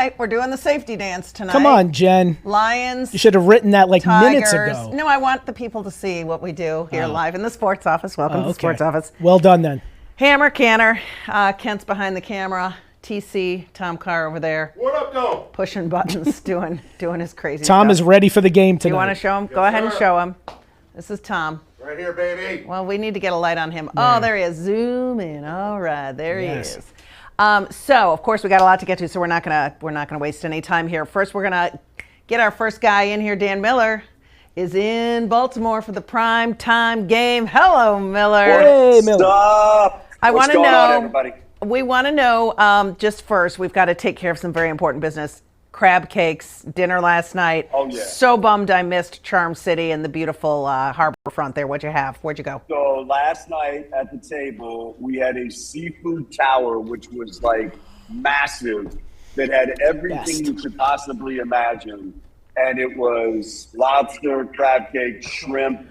right, we're doing the safety dance tonight. Come on, Jen. Lions. You should have written that like Tigers. minutes ago. No, I want the people to see what we do here live in the sports office. Welcome to the sports office. Well done then. Hammer, Canner, Kent's behind the camera. TC, Tom Carr over there. What up, though? Pushing buttons, doing his crazy Tom stuff. is ready for the game tonight. You want to show him? Go ahead and show him. This is Tom. Right here, baby. Well, we need to get a light on him. Oh, there he is. Zoom in. All right, there he is. So, of course, we got a lot to get to, so we're not gonna waste any time here. First, we're gonna get our first guy in here. Dan Miller is in Baltimore for the prime time game. Hello, Miller. Hey, Miller. Stop. I want to know. On, everybody? We want to know. Just first, we've got to take care of some very important business. Crab cakes, dinner last night. Oh, yeah. So bummed I missed Charm City and the beautiful harbor front there. What'd you have? Where'd you go? So last night at the table, we had a seafood tower, which was like massive, that had everything you could possibly imagine. And it was lobster, crab cake, shrimp,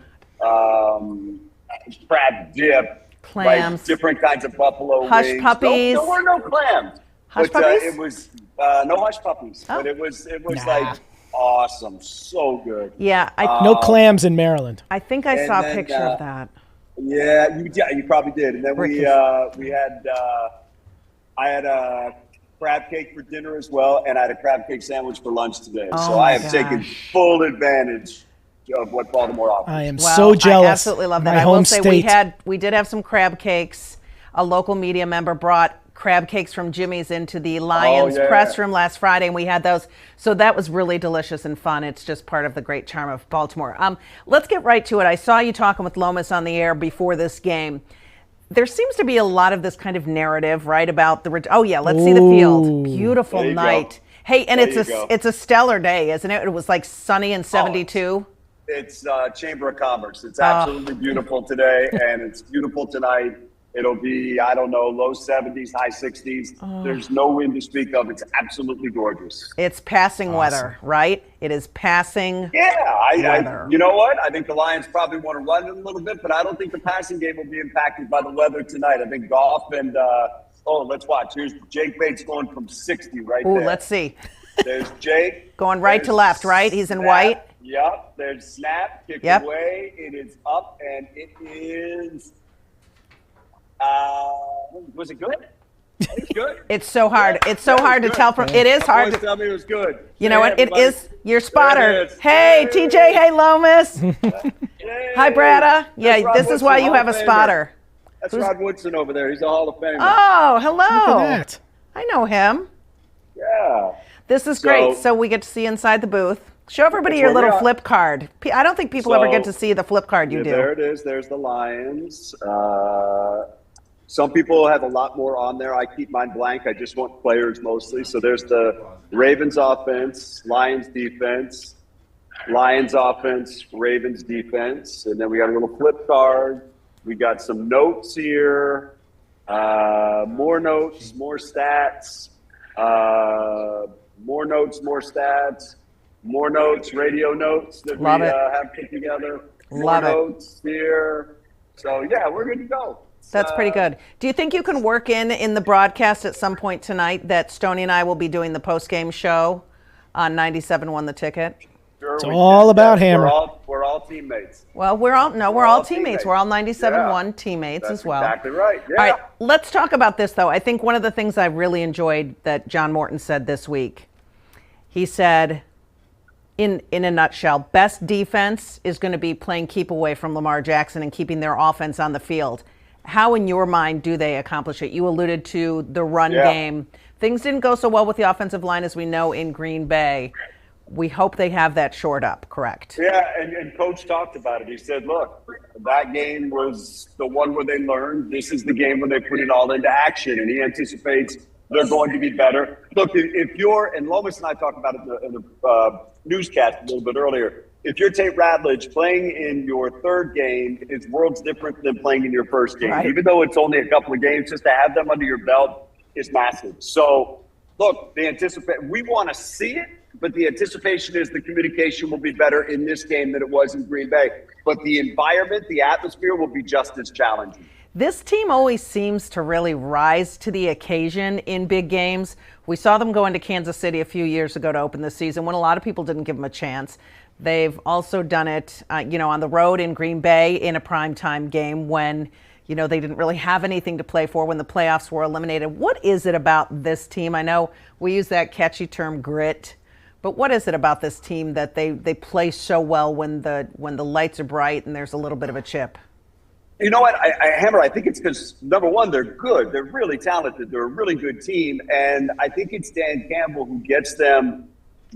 crab dip, clams, like different kinds of buffalo hush wings. puppies. There were no clams. Hush but, puppies? It was no hush puppies, but it was like awesome, so good. Yeah, no clams in Maryland. I think I saw a picture of that. Yeah, you probably did. And then I had a crab cake for dinner as well, and I had a crab cake sandwich for lunch today. So I have taken full advantage of what Baltimore offers. I am so jealous. I absolutely love that. My I will home say state. we did have some crab cakes. A local media member brought crab cakes from Jimmy's into the Lions press room last Friday, and we had those. So that was really delicious and fun. It's just part of the great charm of Baltimore. Let's get right to it. I saw you talking with Lomas on the air before this game. There seems to be a lot of this kind of narrative, right, about the let's see the field. Beautiful night. Go. Hey, and it's a stellar day, isn't it? It was like sunny and 72. It's Chamber of Commerce. It's absolutely beautiful today, and it's beautiful tonight. It'll be, I don't know, low 70s, high 60s. There's no wind to speak of. It's absolutely gorgeous. It's passing weather, right? It is passing weather. You know what? I think the Lions probably want to run it a little bit, but I don't think the passing game will be impacted by the weather tonight. I think Goff and, let's watch. Here's Jake Bates going from 60 right there. Let's see. There's Jake. Going right to left, right? He's in white. Yep. There's snap, kick away. It is up, and it is... was it good? It's good. It's so hard. Yeah, it's so hard to tell from. It is hard to tell me it was good. You know what? It is your spotter. Hey, TJ. Hey, Lomas. Hi, Brada. Yeah, this is why you have a spotter. That's Rod Woodson over there. He's a Hall of Famer. Oh, hello. Look at that. I know him. Yeah. This is great. So we get to see inside the booth. Show everybody your little flip card. I don't think people ever get to see the flip card you do. There it is. There's the Lions. Some people have a lot more on there. I keep mine blank. I just want players mostly. So there's the Ravens offense, Lions defense, Lions offense, Ravens defense. And then we got a little flip card. We got some notes here, more notes, more stats, more notes, more stats, more notes, radio notes that we have put together. More notes here. So, yeah, we're good to go. That's pretty good. Do you think you can work in the broadcast at some point tonight that Stoney and I will be doing the post-game show on 97.1 The Ticket? Sure, it's all about Hammer. We're all teammates. Well, we're all teammates. We're all 97.1 teammates as well. That's exactly right. Yeah. All right, let's talk about this, though. I think one of the things I really enjoyed that John Morton said this week, he said, in a nutshell, best defense is going to be playing keep away from Lamar Jackson and keeping their offense on the field. How, in your mind, do they accomplish it? You alluded to the run game. Things didn't go so well with the offensive line, as we know, in Green Bay. We hope they have that shored up, correct? Yeah, and Coach talked about it. He said, look, that game was the one where they learned. This is the game where they put it all into action, and he anticipates they're going to be better. Look, if you're, and Lomas and I talked about it in the newscast a little bit earlier, if you're Tate Ratledge, playing in your third game is worlds different than playing in your first game. Right. Even though it's only a couple of games, just to have them under your belt is massive. So, look, we want to see it, but the anticipation is the communication will be better in this game than it was in Green Bay. But the environment, the atmosphere will be just as challenging. This team always seems to really rise to the occasion in big games. We saw them go into Kansas City a few years ago to open the season when a lot of people didn't give them a chance. They've also done it, on the road in Green Bay in a primetime game when, they didn't really have anything to play for when the playoffs were eliminated. What is it about this team? I know we use that catchy term grit, but what is it about this team that they play so well when the lights are bright and there's a little bit of a chip? You know what, Hammer, I think it's because, number one, they're good. They're really talented. They're a really good team. And I think it's Dan Campbell who gets them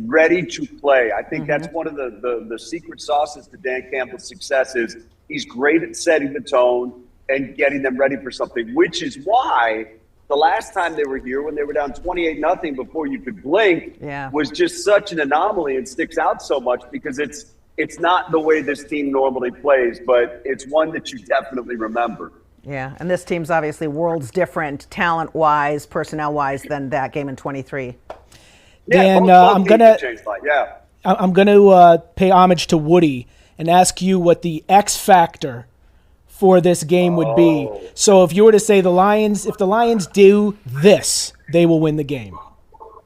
ready to play. I think that's one of the secret sauces to Dan Campbell's success is he's great at setting the tone and getting them ready for something, which is why the last time they were here when they were down 28-0 before you could blink was just such an anomaly and sticks out so much because it's not the way this team normally plays, but it's one that you definitely remember. Yeah, and this team's obviously worlds different, talent-wise, personnel-wise, than that game in 23. Dan, I'm gonna pay homage to Woody and ask you what the X factor for this game would be. So if you were to say if the Lions do this, they will win the game.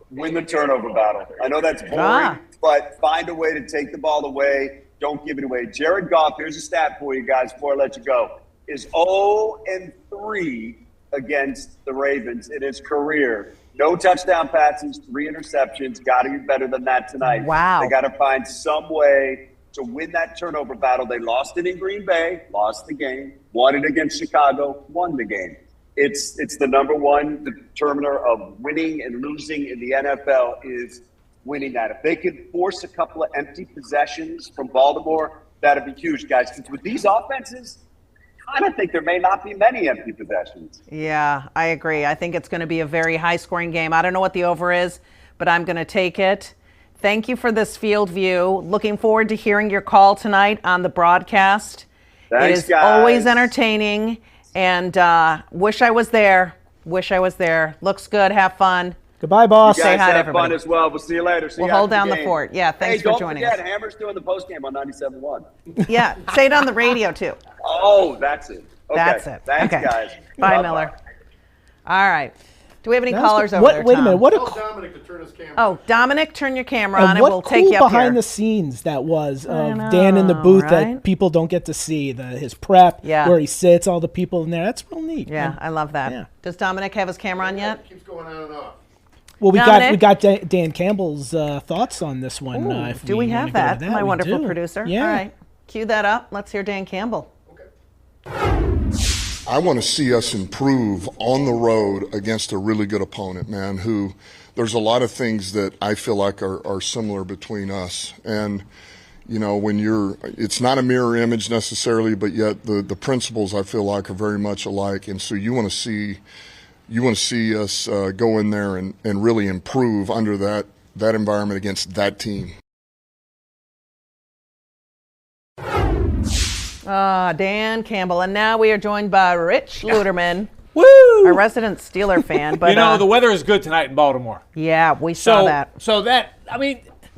Win the turnover battle. I know that's boring, but find a way to take the ball away. Don't give it away. Jared Goff, here's a stat for you guys before I let you go, is 0-3 against the Ravens in his career. No touchdown passes, 3 interceptions. Got to be better than that tonight. Wow. They got to find some way to win that turnover battle. They lost it in Green Bay, lost the game. Won it against Chicago, won the game. It's the number one determiner of winning and losing in the NFL is winning that. If they could force a couple of empty possessions from Baltimore, that'd be huge, guys. Because with these offenses, I don't think there may not be many empty possessions. Yeah, I agree. I think it's going to be a very high-scoring game. I don't know what the over is, but I'm going to take it. Thank you for this field view. Looking forward to hearing your call tonight on the broadcast. Thanks, it is guys. Always entertaining, and wish I was there. Wish I was there. Looks good. Have fun. Goodbye, boss. You guys Say hi have to everybody. fun as well. We'll see you later. We'll hold down the fort. Yeah, thanks for joining us. Hey, don't forget, Hammer's doing the postgame on 97.1. Yeah, say it on the radio, too. Oh, that's it. Okay. That's it. Thanks, okay. guys. Bye, Miller. All right. Do we have any callers over there, Wait a Tom? minute. Tell Dominic to turn his camera. Oh, Dominic, turn your camera on, and what we'll cool take you up behind here. the scenes that was of Dan in the booth right? that people don't get to see. His prep, where he sits, all the people in there. That's real neat. Yeah, I love that. Yeah. Does Dominic have his camera on yet? It keeps going on and off. Well, we Dominic? got Dan Campbell's thoughts on this one. Ooh, if do we wanna have go to that? My we wonderful do. producer. Yeah. All right. Cue that up. Let's hear Dan Campbell. I want to see us improve on the road against a really good opponent, man, who there's a lot of things that I feel like are similar between us. And, when it's not a mirror image necessarily, but yet the principles I feel like are very much alike. And so you want to see us go in there and really improve under that environment against that team. Dan Campbell. And now we are joined by Rich Luterman, Woo! a resident Steeler fan. But the weather is good tonight in Baltimore. Yeah, we saw that. So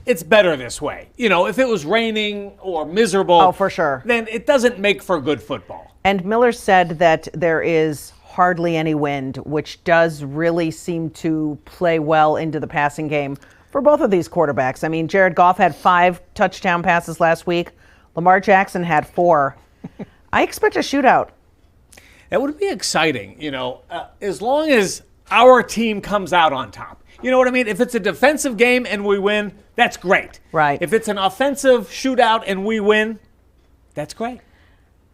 it's better this way. If it was raining or miserable, for sure, then it doesn't make for good football. And Miller said that there is hardly any wind, which does really seem to play well into the passing game for both of these quarterbacks. I mean, Jared Goff had 5 touchdown passes last week. Lamar Jackson had 4. I expect a shootout. That would be exciting, as long as our team comes out on top. You know what I mean? If it's a defensive game and we win, that's great. Right. If it's an offensive shootout and we win, that's great.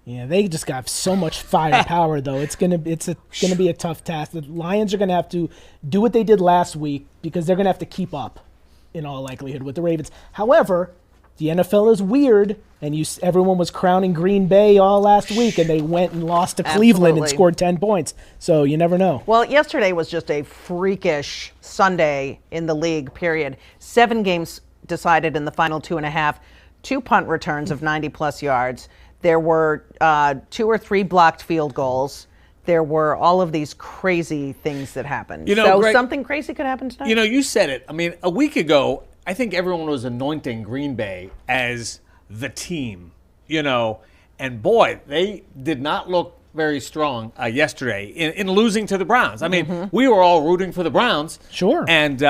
Yeah, they just got so much firepower, though. It's gonna be a tough task. The Lions are gonna have to do what they did last week because they're gonna have to keep up, in all likelihood, with the Ravens. However, the NFL is weird, and everyone was crowning Green Bay all last week, and they went and lost to Cleveland and scored 10 points. So you never know. Well, yesterday was just a freakish Sunday in the league, period. 7 games decided in the final 2.5, 2 punt returns of 90-plus yards. There were 2 or 3 blocked field goals. There were all of these crazy things that happened. Greg, something crazy could happen tonight? You said it. I mean, a week ago, I think everyone was anointing Green Bay as the team, and boy, they did not look very strong yesterday in losing to the Browns. I mean, we were all rooting for the Browns. Sure. And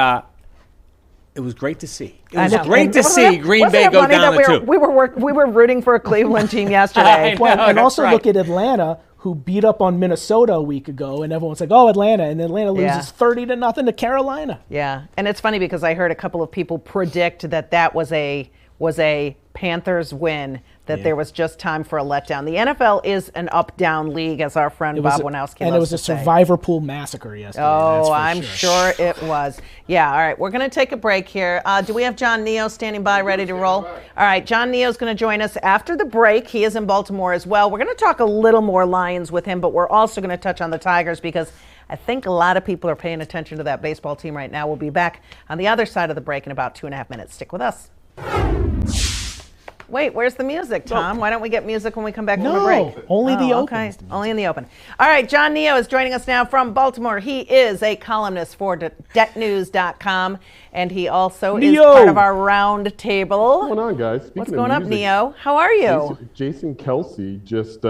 it was great to see. It was great to see Green Wasn't Bay it go funny down that the two. we were rooting for a Cleveland team yesterday. I know. Well, and that's also right. look at Atlanta, who beat up on Minnesota a week ago, and everyone's like, "Oh, Atlanta," and Atlanta loses 30-0 to Carolina. Yeah, and it's funny because I heard a couple of people predict that was a Panthers win, that there was just time for a letdown. The NFL is an up-down league, as our friend Bob Winowski and loves it was to a say. survivor pool massacre yesterday. Oh, that's for I'm sure it was. Yeah, all right, we're going to take a break here. Do we have John Neo standing by, ready to roll? All right, John Neo's going to join us after the break. He is in Baltimore as well. We're going to talk a little more Lions with him, but we're also going to touch on the Tigers because I think a lot of people are paying attention to that baseball team right now. We'll be back on the other side of the break in about 2.5 minutes. Stick with us. Wait, where's the music, Tom? Why don't we get music when we come back from the break? Only the open. Okay, only in the open. All right, John Neo is joining us now from Baltimore. He is a columnist for debtnews.com, and he also is part of our round table. What's going on, guys? What's going up, Neo? How are you? Jason Kelsey just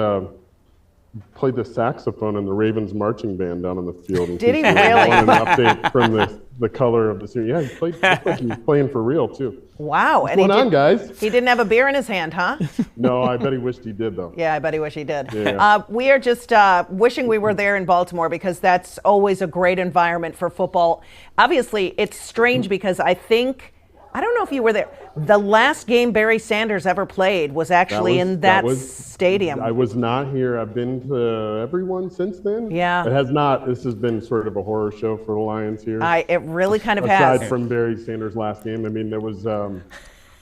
played the saxophone in the Ravens marching band down on the field. Did he Want really? an update from the color of the suit. Yeah, he played. Looked like he was playing for real too. Wow. What's going on, guys? He didn't have a beer in his hand, huh? No, I bet he wished he did though. Yeah, I bet he wish he did. Yeah. We are just wishing we were there in Baltimore because that's always a great environment for football. Obviously, it's strange because I don't know if you were there. The last game Barry Sanders ever played was actually in that stadium. I was not here. I've been to everyone since then. Yeah. It has not. This has been sort of a horror show for the Lions here. It really kind of has. Aside from Barry Sanders' last game, I mean, there was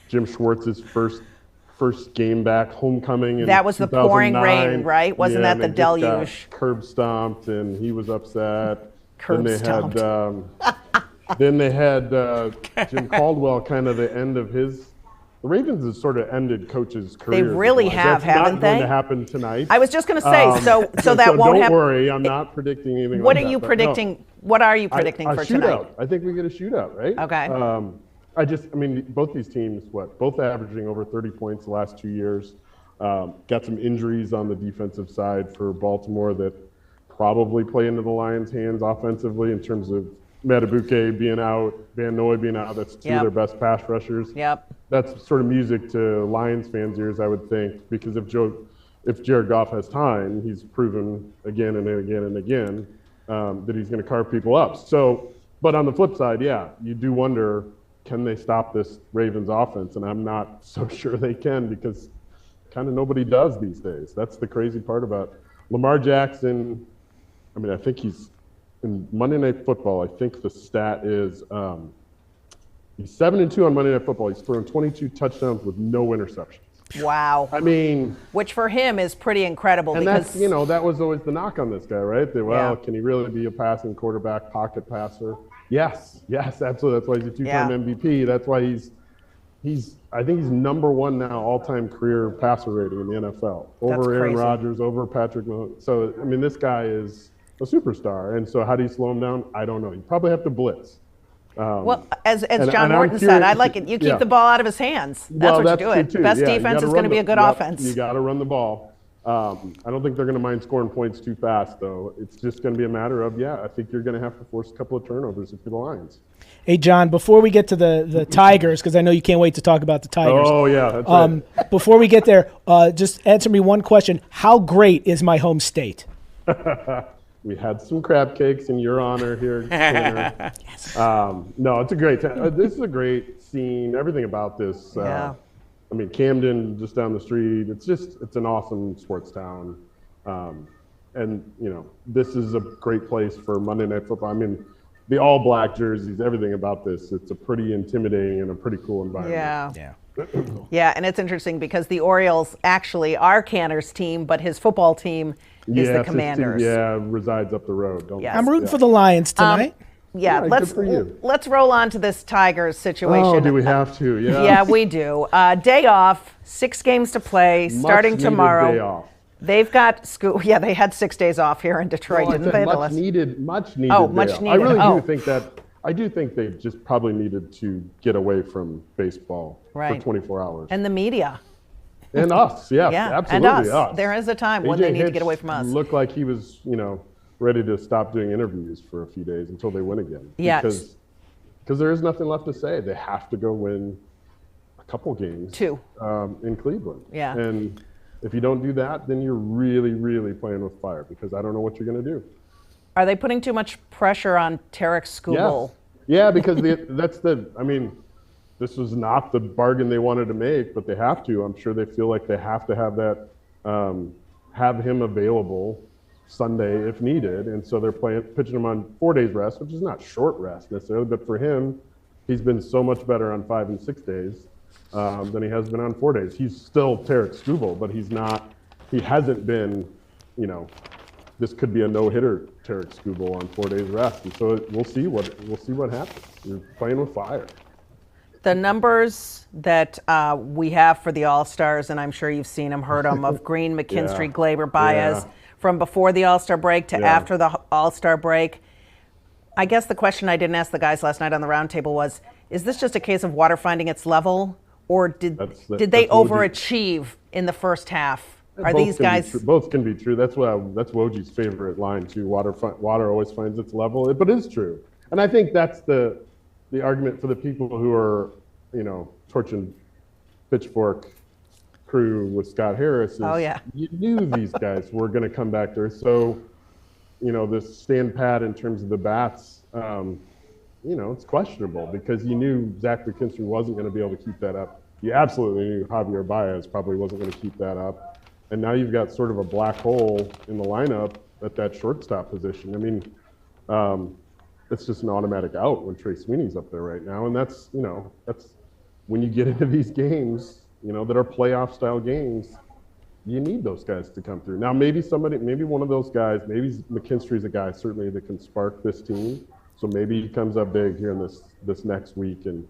Jim Schwartz's first game back, homecoming in That was the pouring 2009. rain, right? Wasn't that Yeah, and the they just got deluge? curb stomped, and he was upset. Curb stomped. Then they had Jim Caldwell, kind of the end of his. The Ravens has sort of ended coaches' careers. really have, That's haven't not they? going to happen tonight. I was just going to say, so that won't don't happen. worry, I'm not predicting anything. What like are you that, but no. predicting? What are you predicting A for shootout. tonight? I think we get a shootout, right? Okay. I mean, both these teams, both averaging over 30 points the last 2 years. Got some injuries on the defensive side for Baltimore that probably play into the Lions' hands offensively in terms of Matabuke being out, Van Noy being out. That's two of their best pass rushers. Yep. That's sort of music to Lions fans' ears, I would think, because if Jared Goff has time, he's proven again and again and again that he's going to carve people up. So, but on the flip side, yeah, you do wonder, can they stop this Ravens offense? And I'm not so sure they can because kind of nobody does these days. That's the crazy part about Lamar Jackson. I mean, I think he's in Monday Night Football. I think the stat is he's 7-2 on Monday Night Football. He's thrown 22 touchdowns with no interceptions. Wow. I mean, which for him is pretty incredible and because that's, that was always the knock on this guy, right? Can he really be a passing quarterback, pocket passer? Yes, absolutely. That's why he's a two-time MVP. That's why I think he's number one now all-time career passer rating in the NFL. Over Aaron Rodgers, over Patrick Mahomes. So, I mean, this guy is a superstar. And so how do you slow him down? I don't know. You probably have to blitz. Well, as John Morton said, I like it. You keep the ball out of his hands. That's what you do. Best defense is going to be a good offense. You got to run the ball. I don't think they're going to mind scoring points too fast, though. It's just going to be a matter of, I think you're going to have to force a couple of turnovers if you're the Lions. Hey, John, before we get to the Tigers, because I know you can't wait to talk about the Tigers. Oh, yeah, that's right. Before we get there, just answer me one question. How great is my home state? We had some crab cakes in your honor here, Tanner. Yes. No, it's a great time. This is a great scene. Everything about this. I mean, Camden, just down the street. It's an awesome sports town. And, this is a great place for Monday Night Football. I mean, the all black jerseys, everything about this. It's a pretty intimidating and a pretty cool environment. Yeah. Yeah, and it's interesting because the Orioles actually are Canner's team, but his football team is the Commanders. Resides up the road. I'm rooting for the Lions tonight. Let's roll on to this Tigers situation. Oh, do we have to? Yeah. Yeah, we do. Day off, 6 games to play, starting tomorrow. Day off. They've got school. Yeah, they had 6 days off here in Detroit, didn't they? Much needed. Oh, much needed. I really do think that. I do think they just probably needed to get away from baseball for 24 hours. And the media. And us, yes, Yeah, absolutely and us. There is a time when they need to get away from us. Looked like he was, ready to stop doing interviews for a few days until they win again. Yeah. Because there is nothing left to say. They have to go win a couple games. 2. In Cleveland. Yeah. And if you don't do that, then you're really, really playing with fire, because I don't know what you're going to do. Are they putting too much pressure on Tarek Skubal? Yes. Yeah, because this was not the bargain they wanted to make, but they have to. I'm sure they feel like they have to have that, have him available Sunday if needed. And so they're pitching him on 4 days rest, which is not short rest necessarily, but for him, he's been so much better on 5 and 6 days than he has been on 4 days. He's still Tarek Skubal, but he hasn't been, this could be a no-hitter Tarek Skubal on 4 days rest. And so we'll see what happens. You're playing with fire. The numbers that we have for the All-Stars, and I'm sure you've seen them, heard them, of Green, McKinstry, Glaber, Baez, from before the All-Star break to after the All-Star break. I guess the question I didn't ask the guys last night on the roundtable was, is this just a case of water finding its level, or did they overachieve in the first half? Are these guys? Both can be true. That's Wojci's favorite line too. Water always finds its level, but it's true. And I think that's the argument for the people who are, torch and pitchfork crew with Scott Harris is, you knew these guys were going to come back there. So, this stand pat in terms of the bats, it's questionable, because you knew Zach McKinstry wasn't going to be able to keep that up. You absolutely knew Javier Baez probably wasn't going to keep that up. And now you've got sort of a black hole in the lineup at that shortstop position. I mean, it's just an automatic out when Trey Sweeney's up there right now. And that's when you get into these games, that are playoff style games, you need those guys to come through. Now, maybe one of those guys, maybe McKinstry's a guy certainly that can spark this team. So maybe he comes up big here in this next week and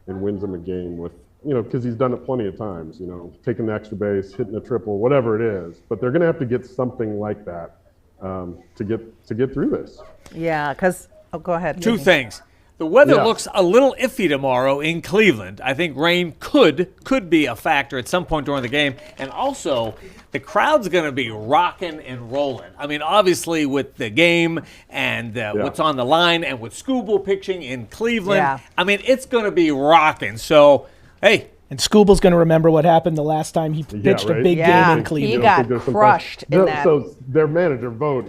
wins them a game with, because he's done it plenty of times, taking the extra base, hitting a triple, whatever it is. But they're going to have to get something like that to get through this. Yeah, because go ahead. Two things. The weather looks a little iffy tomorrow in Cleveland. I think rain could be a factor at some point during the game. And also, the crowd's going to be rocking and rolling. I mean, obviously, with the game and what's on the line, and with Skubal pitching in Cleveland, I mean, it's going to be rocking. So, hey. And Skubal's going to remember what happened the last time he pitched a big game in Cleveland. He got crushed in that. So their manager, Vogt,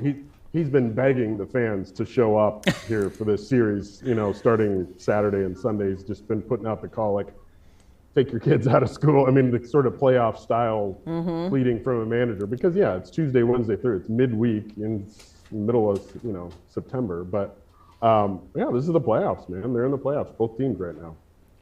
he's been begging the fans to show up here for this series, starting Saturday and Sunday. He's just been putting out the call, like, take your kids out of school. I mean, the sort of playoff style pleading from a manager, because it's Tuesday, Wednesday, Thursday. It's midweek in the middle of, September. But this is the playoffs, man. They're in the playoffs, both teams right now.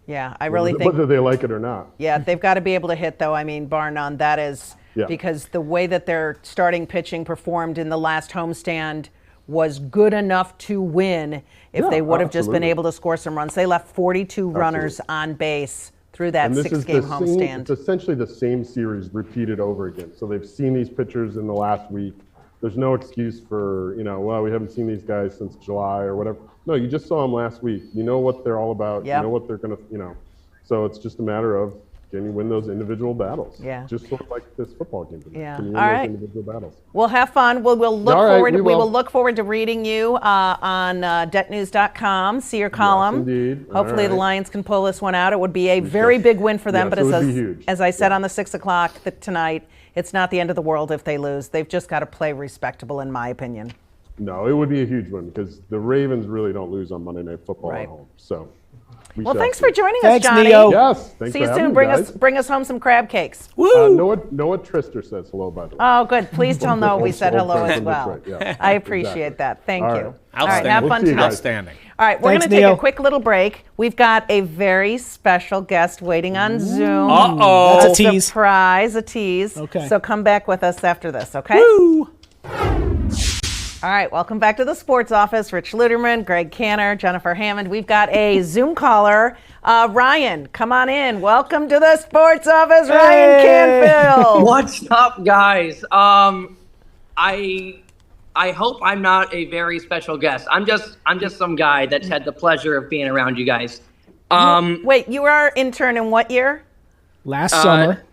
Yeah, I really think. Whether they like it or not. Yeah, they've got to be able to hit, though. I mean, bar none. That is because the way that their starting pitching performed in the last homestand was good enough to win if they would have just been able to score some runs. They left 42 runners on base through that 6-game homestand. It's essentially the same series repeated over again. So they've seen these pitchers in the last week. There's no excuse for, we haven't seen these guys since July or whatever. No, you just saw them last week. You know what they're all about. You know what they're going to, So it's just a matter of, can you win those individual battles? Yeah. Just sort of like this football game. Yeah. Can you win all those right. individual battles? We'll have fun. We will look forward to reading you on detnews.com. See your column. Yes, indeed. Hopefully the Lions can pull this one out. It would be a very big win for them. Yes, but it would be huge. As I said on the 6 o'clock tonight, it's not the end of the world if they lose. They've just got to play respectable, in my opinion. No, it would be a huge one, because the Ravens really don't lose on Monday Night Football at home. So, thanks for joining us, Johnny. Neo. Yes, thanks. See you for having soon. me, guys. Bring us home some crab cakes. Noah Trister says hello, by the way. Oh, good. Please tell Noah we said hello Old as friend well. from Detroit, yeah. I appreciate that. Thank All you. right. All right, have fun We'll see you tonight. guys. Outstanding. All right, we're going Thanks, to take Neo. a quick little break. We've got a very special guest waiting on Zoom. Uh-oh. That's a tease. Surprise, a tease. Okay. So come back with us after this, okay? Woo! All right, welcome back to the Sports Office. Rich Luterman, Greg Canner, Jennifer Hammond. We've got a Zoom caller. Ryan, come on in. Welcome to the Sports Office, Ryan Canfield. What's up, guys? I hope I'm not a very special guest. I'm just some guy that's had the pleasure of being around you guys. Wait, you were our intern in what year? Last summer.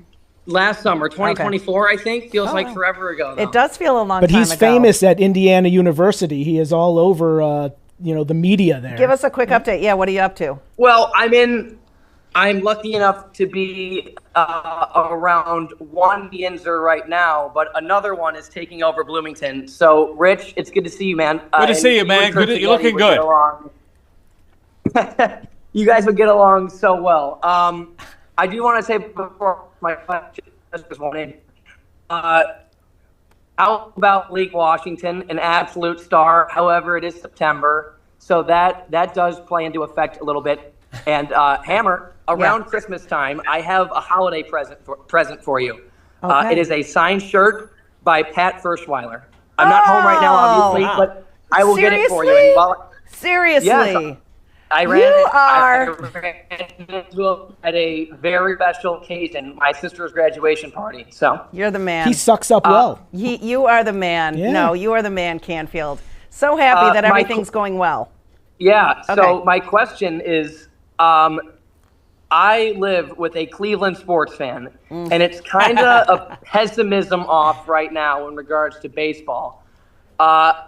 last summer, 2024, I think. Feels like wow. forever ago, though. It does feel a long But time he's ago. famous at Indiana University. He is all over, the media there. Give us a quick update. Yeah, what are you up to? Well, I'm lucky enough to be around one Yinzer right now, but another one is taking over Bloomington. So, Rich, it's good to see you, man. Good to see you, man. Good. You're looking good. You guys would get along so well. I do want to say before my question, just one in. How about Lake Washington, an absolute star? However, it is September, so that does play into effect a little bit. And Hammer, around Christmas time, I have a holiday present for you. Okay. It is a signed shirt by Pat Firstweiler. I'm not home right now, obviously, but I will get it for you. And Seriously? Yes, I ran it at a very special occasion, my sister's graduation party. So You're the man. He sucks up well. You are the man. Yeah. No, you are the man, Canfield. So happy that everything's going well. Yeah. So Okay. my question is, I live with a Cleveland sports fan, and it's kind of a pessimism off right now in regards to baseball.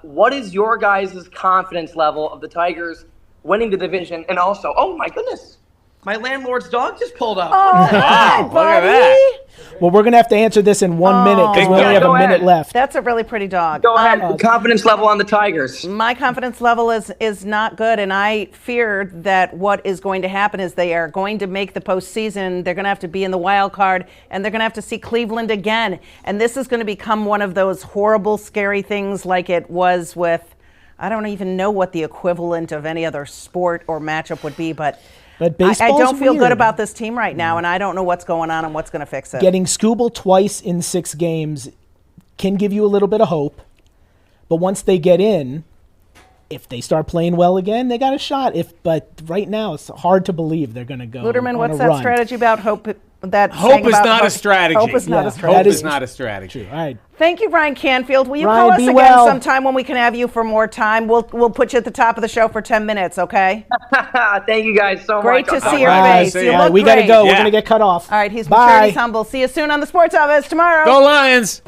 What is your guys' confidence level of the Tigers winning the division? And also, oh my goodness, my landlord's dog just pulled up. Oh, Wow, hi, look at buddy. that. Well, we're going to have to answer this in 1 minute because we Big only have dog. a Go minute ahead. left. That's a really pretty dog. Go ahead. Confidence level on the Tigers. My confidence level is not good, and I fear that what is going to happen is they are going to make the postseason. They're going to have to be in the wild card, and they're going to have to see Cleveland again. And this is going to become one of those horrible, scary things like it was with, I don't even know what the equivalent of any other sport or matchup would be, but I baseball's don't feel good weird. about this team right now, and I don't know what's going on and what's going to fix it. Getting Scooble twice in 6 games can give you a little bit of hope. But once they get in, if they start playing well again, they got a shot. But right now, it's hard to believe they're going to go Luterman, on what's a that run. strategy about hope? That Hope saying is about not a strategy. Hope is not Yeah. a strategy. Hope That is is not a strategy. All right. Thank you, Ryan Canfield. Will you Ryan, call us be again well. sometime when we can have you for more time? We'll put you at the top of the show for 10 minutes, okay? Thank you guys so Great much. to see your right, face. see You ya. All right, look we got to great. go. We're Yeah. going to get cut off. All right, he's Bye. mature, he's humble. See you soon on the Sports Office tomorrow. Go Lions!